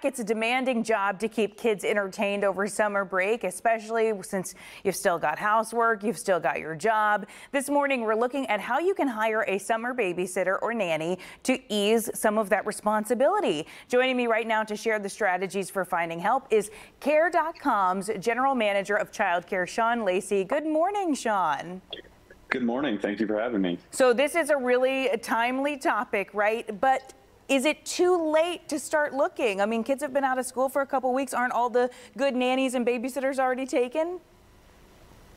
It's a demanding job to keep kids entertained over summer break, especially since you've still got housework, you've still got your job. This morning, we're looking at how you can hire a summer babysitter or nanny to ease some of that responsibility. Joining me right now to share the strategies for finding help is Care.com's General Manager of Childcare, Sean Lacey. Good morning, Sean. Good morning. Thank you for having me. So this is a really timely topic, right? But is it too late to start looking? I mean, kids have been out of school for a couple weeks. Aren't all the good nannies and babysitters already taken?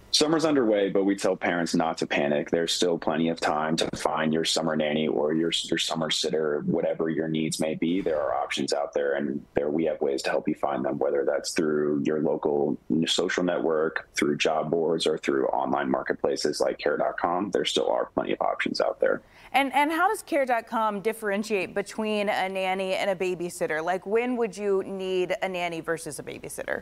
Summer's underway, but we tell parents not to panic. There's still plenty of time to find your summer nanny or your summer sitter, whatever your needs may be. There are options out there, and we have ways to help you find them, whether that's through your local social network, through job boards, or through online marketplaces like Care.com. There still are plenty of options out there. And how does Care.com differentiate between a nanny and a babysitter? Like, when would you need a nanny versus a babysitter?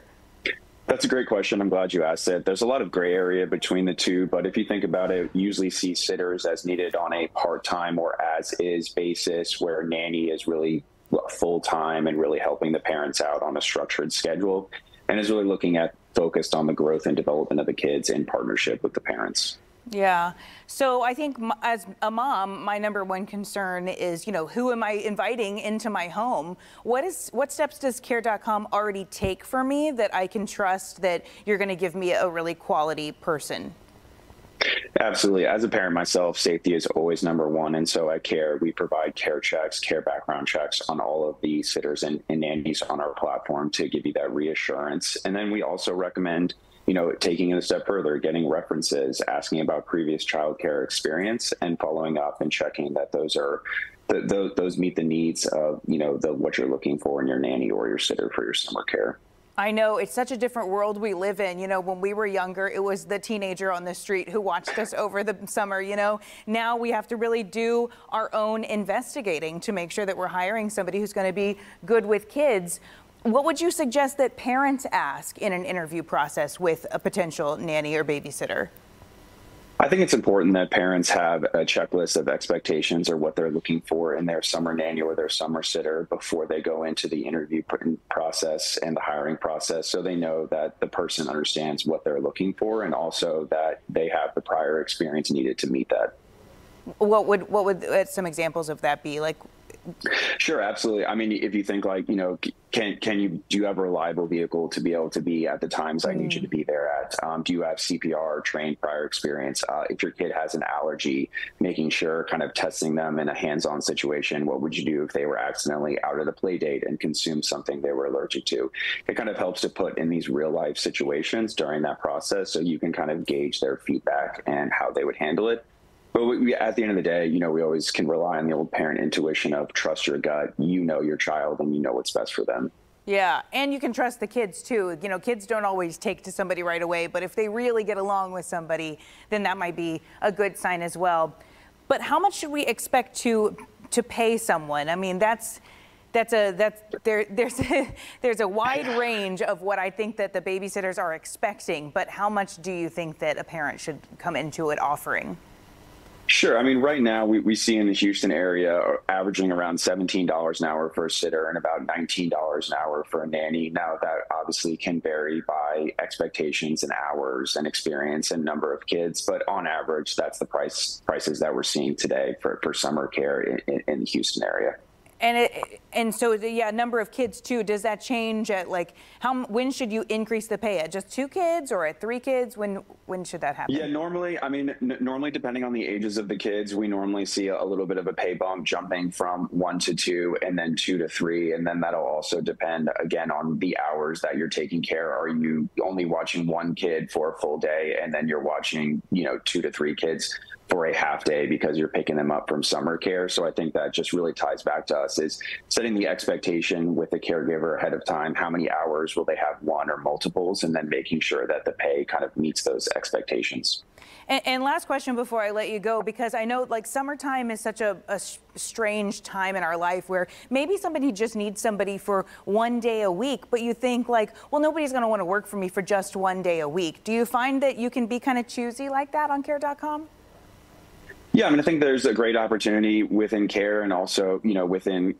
That's a great question. I'm glad you asked it. There's a lot of gray area between the two, but if you think about it, usually see sitters as needed on a part-time or as-is basis, where nanny is really full-time and really helping the parents out on a structured schedule, and is really looking at focused on the growth and development of the kids in partnership with the parents. Yeah. So I think as a mom, my number one concern is, who am I inviting into my home? What steps does Care.com already take for me that I can trust that you're going to give me a really quality person? Absolutely. As a parent myself, safety is always number one. And so at Care, we provide care checks, care background checks on all of the sitters and nannies on our platform to give you that reassurance. And then we also recommend taking it a step further, getting references, asking about previous childcare experience, and following up and checking that those meet the needs of, what you're looking for in your nanny or your sitter for your summer care. I know it's such a different world we live in. When we were younger, it was the teenager on the street who watched us over the summer. Now we have to really do our own investigating to make sure that we're hiring somebody who's going to be good with kids. What would you suggest that parents ask in an interview process with a potential nanny or babysitter? I think it's important that parents have a checklist of expectations or what they're looking for in their summer nanny or their summer sitter before they go into the interview process and the hiring process, so they know that the person understands what they're looking for and also that they have the prior experience needed to meet that. What would some examples of that be? Like, sure, absolutely. I mean, if you think like, do you have a reliable vehicle to be able to be at the times I need you to be there at? Do you have CPR trained prior experience? If your kid has an allergy, making sure kind of testing them in a hands-on situation. What would you do if they were accidentally out of the play date and consumed something they were allergic to? It kind of helps to put in these real life situations during that process so you can kind of gauge their feedback and how they would handle it. But at the end of the day, we always can rely on the old parent intuition of trust your gut. You know your child and you know what's best for them. Yeah, and you can trust the kids too. Kids don't always take to somebody right away, but if they really get along with somebody, then that might be a good sign as well. But how much should we expect to pay someone? I mean, there's a wide range of what I think that the babysitters are expecting, but how much do you think that a parent should come into it offering? Sure. I mean, right now we see in the Houston area averaging around $17 an hour for a sitter and about $19 an hour for a nanny. Now that obviously can vary by expectations and hours and experience and number of kids, but on average, that's the prices that we're seeing today for summer care in the Houston area. And so number of kids too. Does that change at when should you increase the pay? At just 2 kids or at 3 kids? When should that happen? Yeah, normally depending on the ages of the kids, we normally see a little bit of a pay bump jumping from 1 to 2 and then 2 to 3. And then that'll also depend again on the hours that you're taking care. Are you only watching 1 kid for a full day and then you're watching, 2 to 3 kids for a half day because you're picking them up from summer care? So I think that just really ties back to us is setting the expectation with the caregiver ahead of time. How many hours will they have, one or multiples, and then making sure that the pay kind of meets those expectations. And last question before I let you go, because I know summertime is such a strange time in our life where maybe somebody just needs somebody for 1 day a week, but you think well, nobody's going to want to work for me for just 1 day a week. Do you find that you can be kind of choosy like that on Care.com? Yeah, I mean, I think there's a great opportunity within Care and also, within,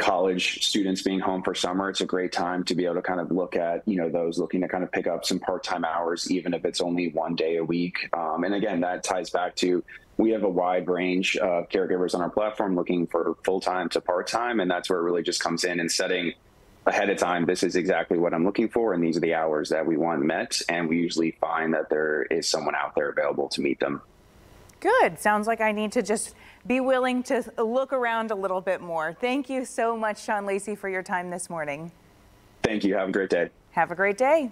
college students being home for summer, it's a great time to be able to kind of look at, those looking to kind of pick up some part-time hours, even if it's only one day a week. And again, that ties back to, we have a wide range of caregivers on our platform looking for full-time to part-time. And that's where it really just comes in and setting ahead of time, this is exactly what I'm looking for, and these are the hours that we want met. And we usually find that there is someone out there available to meet them. Good. Sounds like I need to just be willing to look around a little bit more. Thank you so much, Sean Lacey, for your time this morning. Thank you. Have a great day. Have a great day.